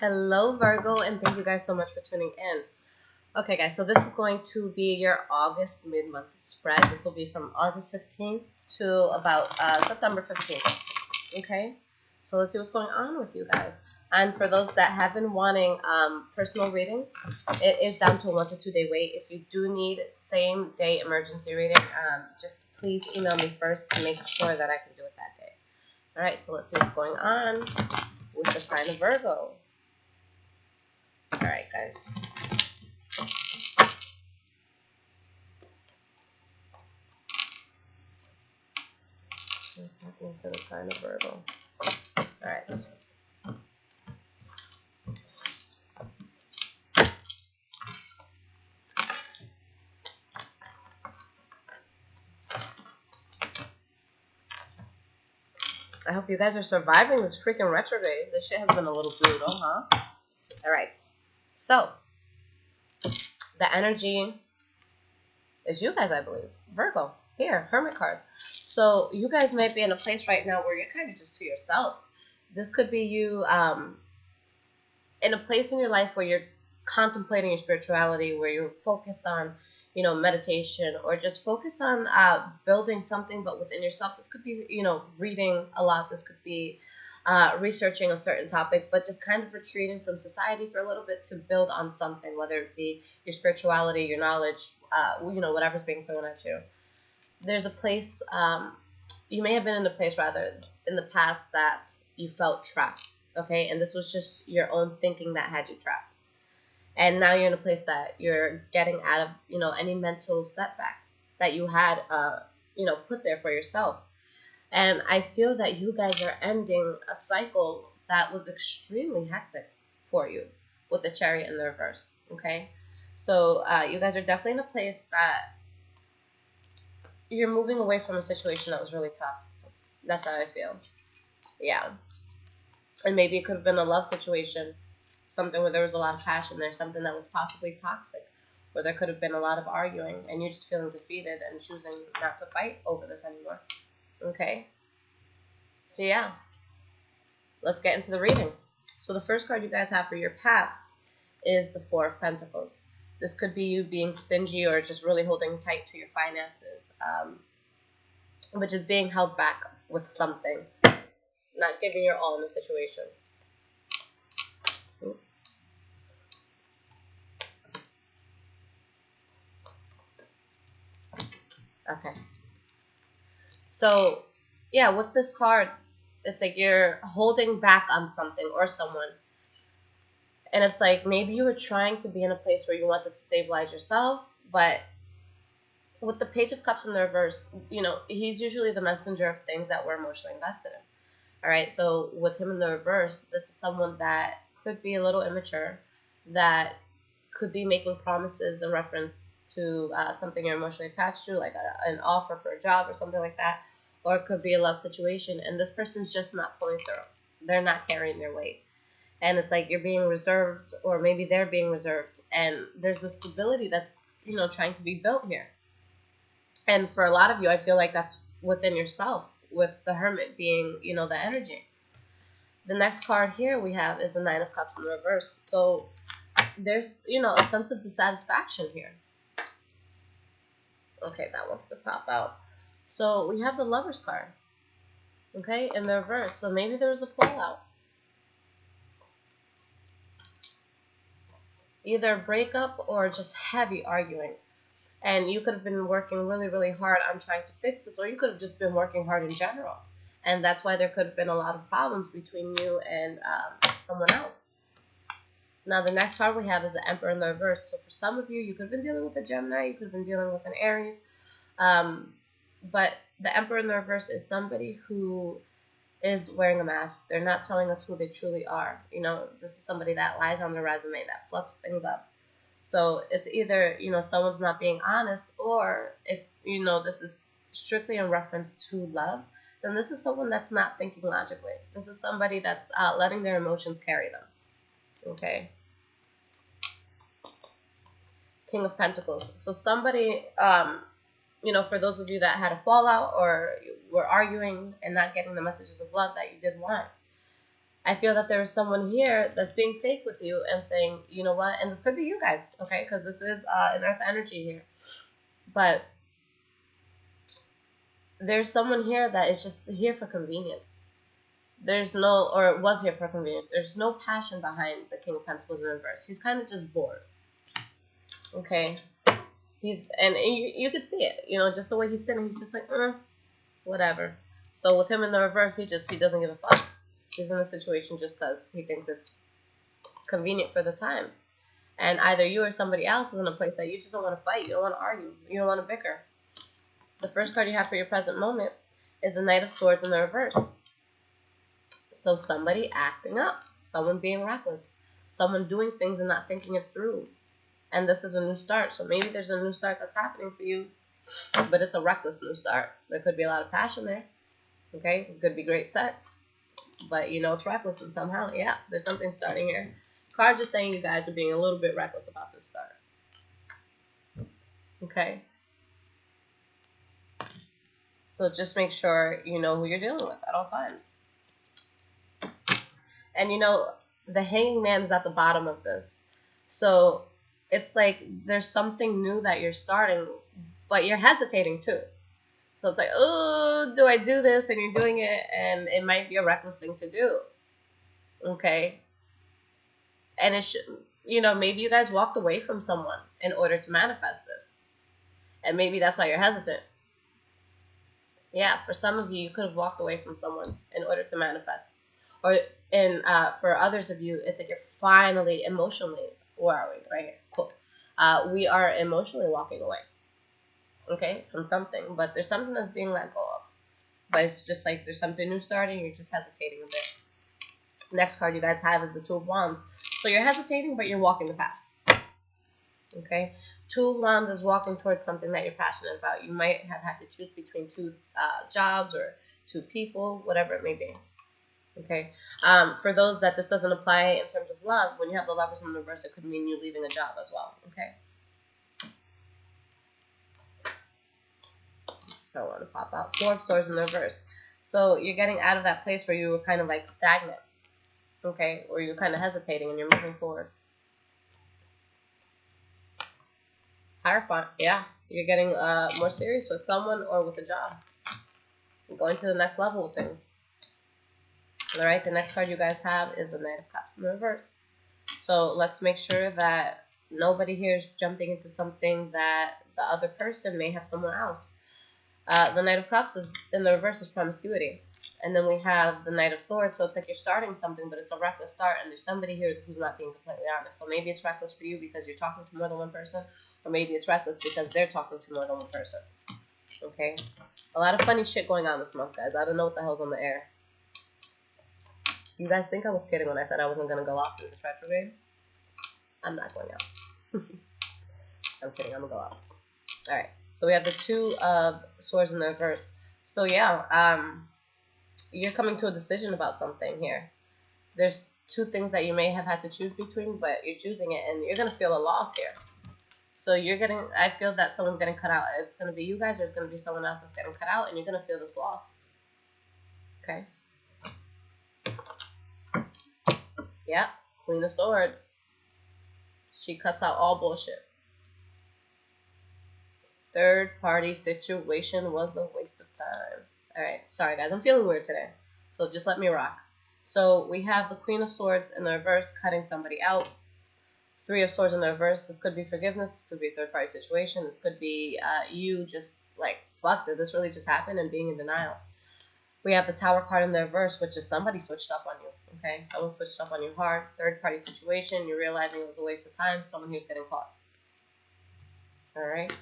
Hello, Virgo, and thank you guys so much for tuning in. Okay, guys, so this is going to be your August mid-month spread. This will be from August 15th to about September 15th. Okay, so let's see what's going on with you guys. And for those that have been wanting personal readings, it is down to a 1 to 2 day wait. If you do need same day emergency reading, just please email me first to make sure that I can do it that day. All right, so let's see what's going on with the sign of Virgo. All right, guys. What's happening for the sign of Virgo? All right. I hope you guys are surviving this freaking retrograde. This shit has been a little brutal, huh? All right. So, the energy is you guys, I believe. Virgo. Here, Hermit card. So, you guys might be in a place right now where you're kind of just to yourself. This could be you in a place in your life where you're contemplating your spirituality, where you're focused on, meditation, or just focused on building something, but within yourself. This could be, reading a lot. This could be researching a certain topic, but just kind of retreating from society for a little bit to build on something, whether it be your spirituality, your knowledge, whatever's being thrown at you. There's a place, you may have been in a place, rather, in the past that you felt trapped, okay? And this was just your own thinking that had you trapped. And now you're in a place that you're getting out of, any mental setbacks that you had, put there for yourself. And I feel that you guys are ending a cycle that was extremely hectic for you with the Chariot in the reverse, okay? So you guys are definitely in a place that you're moving away from a situation that was really tough. That's how I feel. Yeah. And maybe it could have been a love situation, something where there was a lot of passion there, something that was possibly toxic, where there could have been a lot of arguing, and you're just feeling defeated and choosing not to fight over this anymore. Okay? So yeah, let's get into the reading. So the first card you guys have for your past is the Four of Pentacles. This could be you being stingy or just really holding tight to your finances, which is being held back with something, not giving your all in the situation. Okay. So, yeah, with this card, it's like you're holding back on something or someone. And it's like maybe you were trying to be in a place where you wanted to stabilize yourself, but with the Page of Cups in the reverse, he's usually the messenger of things that we're emotionally invested in. All right, so with him in the reverse, this is someone that could be a little immature, that could be making promises in reference to something you're emotionally attached to, like an offer for a job or something like that, or it could be a love situation, and this person's just not pulling through. They're not carrying their weight. And it's like you're being reserved, or maybe they're being reserved, and there's a stability that's, trying to be built here. And for a lot of you, I feel like that's within yourself, with the Hermit being, the energy. The next card here we have is the Nine of Cups in the reverse. So there's, a sense of dissatisfaction here. Okay, that wants to pop out. So we have the Lover's card, okay, in the reverse. So maybe there was a fallout. Either a breakup or just heavy arguing. And you could have been working really, really hard on trying to fix this, or you could have just been working hard in general. And that's why there could have been a lot of problems between you and someone else. Now, the next card we have is the Emperor in the reverse. So for some of you, you could have been dealing with a Gemini, you could have been dealing with an Aries. But the Emperor in the reverse is somebody who is wearing a mask. They're not telling us who they truly are. This is somebody that lies on their resume, that fluffs things up. So it's either, someone's not being honest, or if, this is strictly in reference to love, then this is someone that's not thinking logically. This is somebody that's letting their emotions carry them. Okay. King of Pentacles. So somebody, for those of you that had a fallout or were arguing and not getting the messages of love that you did want, I feel that there is someone here that's being fake with you and saying, you know what, and this could be you guys, okay, because this is an earth energy here. But there's someone here that is just here for convenience. There's no, or was here for convenience. There's no passion behind the King of Pentacles in reverse. He's kind of just bored. Okay? And you could see it, you know, just the way he's sitting. He's just like, whatever. So with him in the reverse, he doesn't give a fuck. He's in a situation just because he thinks it's convenient for the time. And either you or somebody else was in a place that you just don't want to fight. You don't want to argue. You don't want to bicker. The first card you have for your present moment is the Knight of Swords in the reverse. So somebody acting up. Someone being reckless. Someone doing things and not thinking it through. And this is a new start. So maybe there's a new start that's happening for you. But it's a reckless new start. There could be a lot of passion there. Okay? It could be great sex. But you know it's reckless, and somehow, yeah, there's something starting here. Card just saying you guys are being a little bit reckless about this start. Okay? So just make sure you know who you're dealing with at all times. And you know, the Hanging Man is at the bottom of this. So it's like there's something new that you're starting, but you're hesitating too. So it's like, oh, do I do this? And you're doing it, and it might be a reckless thing to do. Okay? And it should, you know, maybe you guys walked away from someone in order to manifest this. And maybe that's why you're hesitant. Yeah, for some of you, you could have walked away from someone in order to manifest. For others of you, it's like you're finally emotionally, where are we? Right here. Cool. We are emotionally walking away. Okay, from something, but there's something that's being let go of. But it's just like there's something new starting, you're just hesitating a bit. Next card you guys have is the Two of Wands. So you're hesitating, but you're walking the path. Okay, Two of Wands is walking towards something that you're passionate about. You might have had to choose between two jobs or two people, whatever it may be. Okay, for those that this doesn't apply in terms of love, when you have the Lovers in the reverse, it could mean you leaving a job as well. Okay. I want to pop out. Four of Swords in the reverse. So you're getting out of that place where you were kind of like stagnant. Okay? Or you're kind of hesitating and you're moving forward. Hierophant. Yeah. You're getting more serious with someone or with a job. You're going to the next level with things. Alright, the next card you guys have is the Knight of Cups in the reverse. So let's make sure that nobody here is jumping into something that the other person may have someone else. The Knight of Cups is in the reverse is promiscuity. And then we have the Knight of Swords, so it's like you're starting something, but it's a reckless start, and there's somebody here who's not being completely honest. So maybe it's reckless for you because you're talking to more than one person, or maybe it's reckless because they're talking to more than one person. Okay? A lot of funny shit going on this month, guys. I don't know what the hell's on the air. You guys think I was kidding when I said I wasn't going to go out through this retrograde? I'm not going out. I'm kidding, I'm going to go out. Alright. So we have the Two of Swords in the reverse. So yeah, you're coming to a decision about something here. There's two things that you may have had to choose between, but you're choosing it, and you're going to feel a loss here. So you're getting, I feel that someone's getting cut out. It's going to be you guys, or it's going to be someone else that's getting cut out, and you're going to feel this loss. Okay? Yeah, Queen of Swords. She cuts out all bullshit. Third party situation was a waste of time. Alright, sorry guys, I'm feeling weird today. So just let me rock. So we have the Queen of Swords in the reverse, cutting somebody out. Three of Swords in the reverse. This could be forgiveness. This could be a third party situation. This could be you just like, fuck, did this really just happen? And being in denial. We have the Tower card in the reverse, which is somebody switched up on you. Okay, someone switched up on you hard. Third party situation. You're realizing it was a waste of time. Someone who's getting caught. Alright.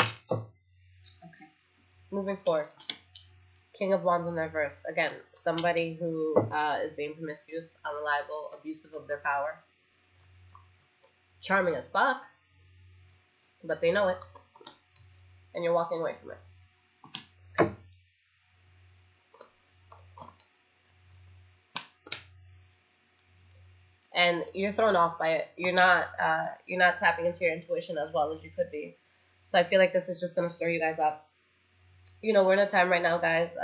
Okay. Moving forward. King of Wands in the reverse. Again, somebody who is being promiscuous, unreliable, abusive of their power. Charming as fuck. But they know it. And you're walking away from it. And you're thrown off by it. You're not tapping into your intuition as well as you could be. So I feel like this is just going to stir you guys up. we're in a time right now, guys,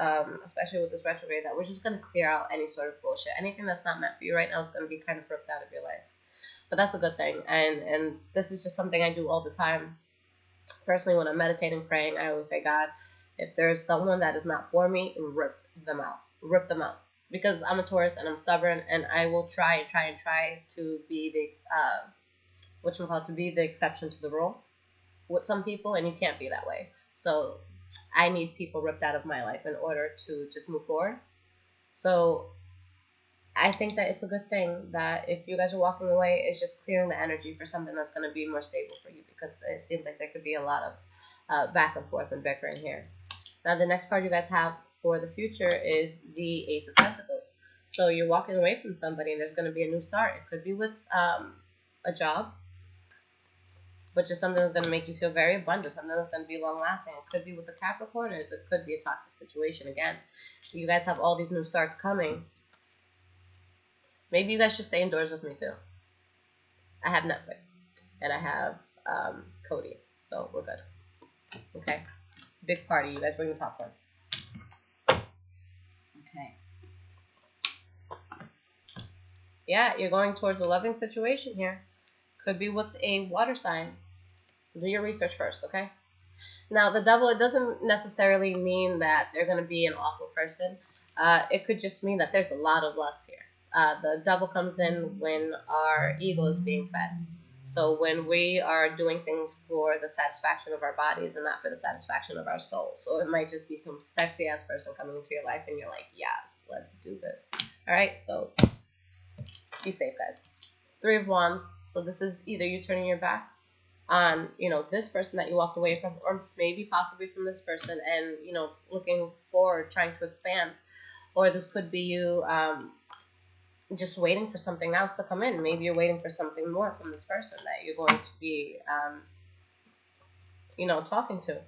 especially with this retrograde, that we're just going to clear out any sort of bullshit. Anything that's not meant for you right now is going to be kind of ripped out of your life. But that's a good thing. And this is just something I do all the time. Personally, when I'm meditating, praying, I always say, God, if there's someone that is not for me, rip them out. Rip them out. Because I'm a Taurus and I'm stubborn, and I will try to be to be the exception to the rule with some people, and you can't be that way. So I need people ripped out of my life in order to just move forward. So I think that it's a good thing that if you guys are walking away, it's just clearing the energy for something that's going to be more stable for you, because it seems like there could be a lot of back and forth and bickering here. Now, the next card you guys have for the future is the Ace of Pentacles. So you're walking away from somebody, and there's going to be a new start. It could be with a job, but just something that's going to make you feel very abundant, something that's going to be long-lasting. It could be with a Capricorn, or it could be a toxic situation again. So you guys have all these new starts coming. Maybe you guys should stay indoors with me too. I have Netflix, and I have Cody, so we're good. Okay, big party. You guys bring the popcorn. Okay. Yeah, you're going towards a loving situation here. Could be with a water sign. Do your research first, okay? Now, the devil, it doesn't necessarily mean that they're going to be an awful person. It could just mean that there's a lot of lust here. The devil comes in when our ego is being fed. So when we are doing things for the satisfaction of our bodies and not for the satisfaction of our soul. So it might just be some sexy ass person coming into your life and you're like, yes, let's do this. All right, so be safe, guys. Three of Wands. So this is either you turning your back on, this person that you walked away from, or maybe possibly from this person and, looking forward, trying to expand. Or this could be you just waiting for something else to come in. Maybe you're waiting for something more from this person that you're going to be, talking to.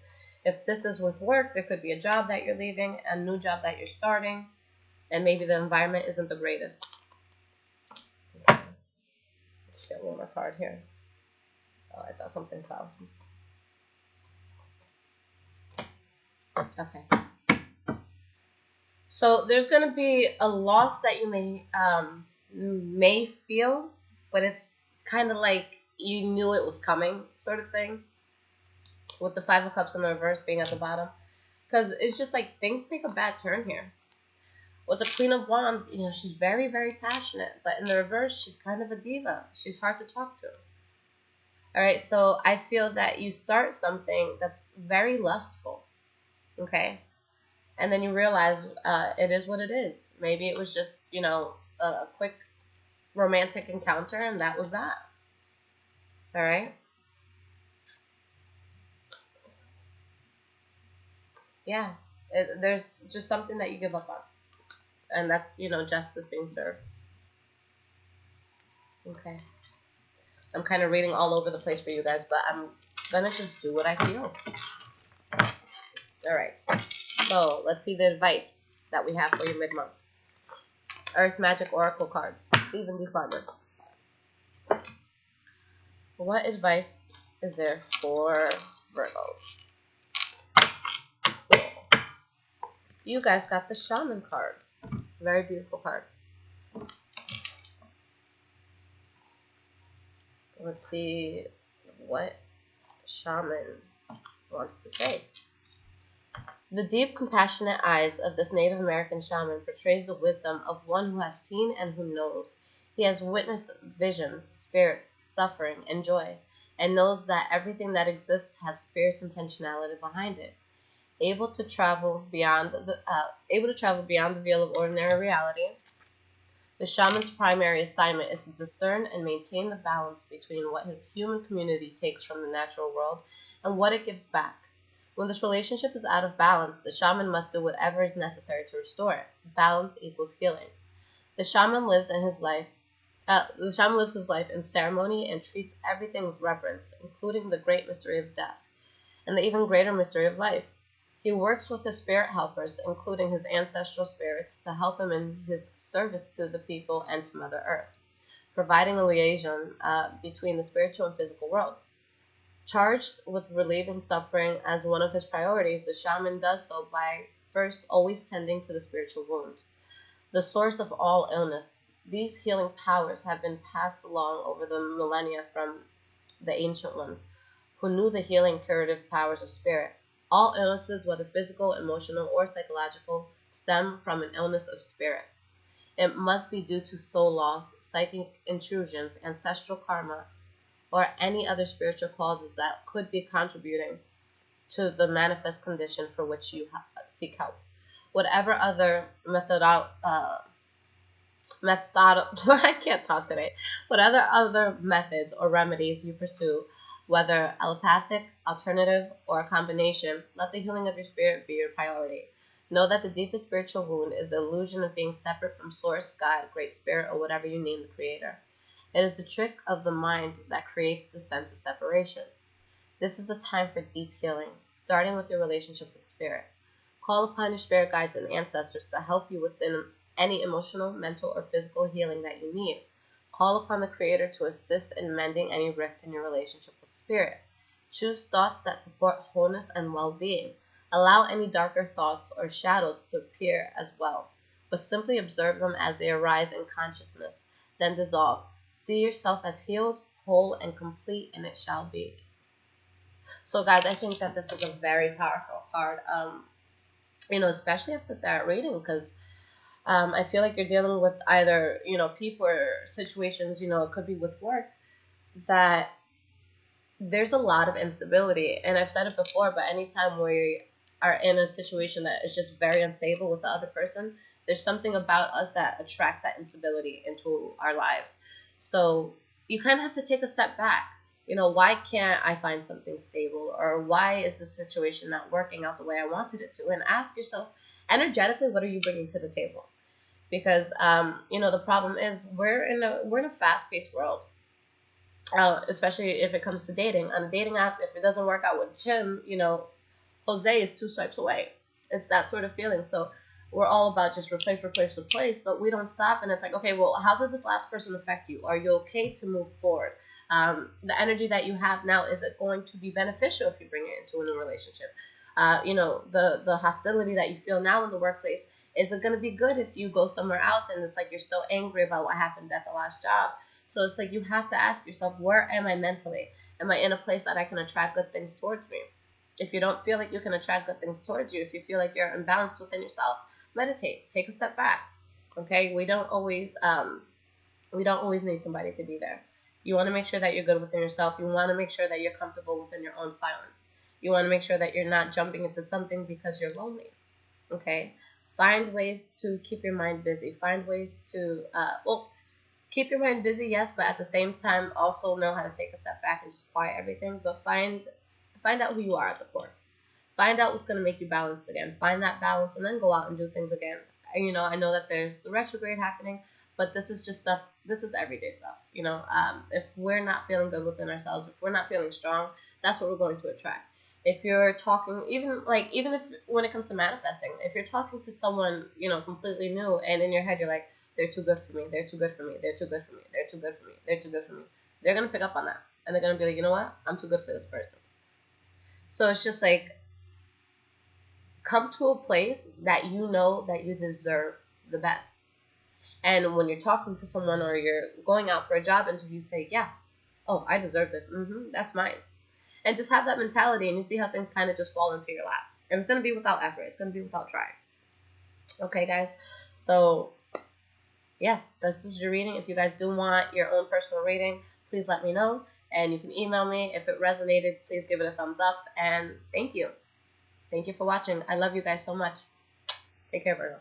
If this is with work, there could be a job that you're leaving, a new job that you're starting, and maybe the environment isn't the greatest. Okay. Let's get one more card here. Oh, I thought something fell. Okay. So there's going to be a loss that you may feel, but it's kind of like you knew it was coming, sort of thing. With the Five of Cups in the reverse being at the bottom, because it's just like things take a bad turn here. With the Queen of Wands, she's very, very passionate, but in the reverse, she's kind of a diva. She's hard to talk to. All right, so I feel that you start something that's very lustful, okay? And then you realize it is what it is. Maybe it was just, a quick romantic encounter, and that was that. All right? Yeah, there's just something that you give up on. And that's, justice being served. Okay. I'm kind of reading all over the place for you guys, but I'm going to just do what I feel. All right. So let's see the advice that we have for you mid-month. Earth Magic Oracle cards. Stephen D. Farmer. What advice is there for Virgo? Cool. You guys got the Shaman card. Very beautiful card. Let's see what Shaman wants to say. The deep, compassionate eyes of this Native American shaman portrays the wisdom of one who has seen and who knows. He has witnessed visions, spirits, suffering, and joy, and knows that everything that exists has spirit's intentionality behind it. Able to travel beyond the veil of ordinary reality, the shaman's primary assignment is to discern and maintain the balance between what his human community takes from the natural world and what it gives back. When this relationship is out of balance, the shaman must do whatever is necessary to restore it. Balance equals healing. The shaman lives his life in ceremony and treats everything with reverence, including the great mystery of death and the even greater mystery of life. He works with his spirit helpers, including his ancestral spirits, to help him in his service to the people and to Mother Earth, providing a liaison between the spiritual and physical worlds. Charged with relieving suffering as one of his priorities, the shaman does so by first always tending to the spiritual wound, the source of all illness. These healing powers have been passed along over the millennia from the ancient ones, who knew the healing curative powers of spirit. All illnesses, whether physical, emotional, or psychological, stem from an illness of spirit. It must be due to soul loss, psychic intrusions, ancestral karma, or any other spiritual causes that could be contributing to the manifest condition for which you seek help. Whatever other I can't talk today. Whatever other methods or remedies you pursue, whether allopathic, alternative, or a combination, let the healing of your spirit be your priority. Know that the deepest spiritual wound is the illusion of being separate from Source, God, Great Spirit, or whatever you name the Creator. It is the trick of the mind that creates the sense of separation. This is the time for deep healing, starting with your relationship with Spirit. Call upon your spirit guides and ancestors to help you within any emotional, mental, or physical healing that you need. Call upon the Creator to assist in mending any rift in your relationship with Spirit. Choose thoughts that support wholeness and well-being. Allow any darker thoughts or shadows to appear as well, but simply observe them as they arise in consciousness, then dissolve. See yourself as healed, whole, and complete, and it shall be. So, guys, I think that this is a very powerful card, especially after that reading, because I feel like you're dealing with either, people or situations, it could be with work, that there's a lot of instability. And I've said it before, but anytime we are in a situation that is just very unstable with the other person, there's something about us that attracts that instability into our lives. So you kind of have to take a step back. Why can't I find something stable? Or why is the situation not working out the way I wanted it to? And ask yourself, energetically, what are you bringing to the table? Because, the problem is we're in a fast-paced world, especially if it comes to dating. On a dating app, if it doesn't work out with Jim, Jose is 2 swipes away. It's that sort of feeling. So we're all about just replace, but we don't stop. And it's like, okay, well, how did this last person affect you? Are you okay to move forward? The energy that you have now, is it going to be beneficial if you bring it into a new relationship? The hostility that you feel now in the workplace, is it going to be good if you go somewhere else and it's like you're still angry about what happened at the last job? So it's like you have to ask yourself, where am I mentally? Am I in a place that I can attract good things towards me? If you don't feel like you can attract good things towards you, if you feel like you're imbalanced within yourself, meditate, take a step back. Okay, we don't always need somebody to be there. You want to make sure that you're good within yourself. You want to make sure that you're comfortable within your own silence. You want to make sure that you're not jumping into something because you're lonely. Okay, find ways to keep your mind busy. Find ways to keep your mind busy, yes, but at the same time also know how to take a step back and just quiet everything. But find out who you are at the core. Find out what's going to make you balanced again. Find that balance and then go out and do things again. And, I know that there's the retrograde happening, but this is just stuff. This is everyday stuff. If we're not feeling good within ourselves, if we're not feeling strong, that's what we're going to attract. If you're talking, even if when it comes to manifesting, if you're talking to someone, completely new, and in your head you're like, they're too good for me, they're too good for me, they're too good for me, they're too good for me, they're too good for me, they're going to pick up on that. And they're going to be like, you know what? I'm too good for this person. So it's just like, come to a place that you know that you deserve the best. And when you're talking to someone or you're going out for a job interview, say, yeah, oh, I deserve this. That's mine. And just have that mentality, and you see how things kind of just fall into your lap. And it's going to be without effort. It's going to be without trying. Okay, guys? So, yes, this is your reading. If you guys do want your own personal reading, please let me know. And you can email me. If it resonated, please give it a thumbs up. And thank you. Thank you for watching. I love you guys so much. Take care, Virgo.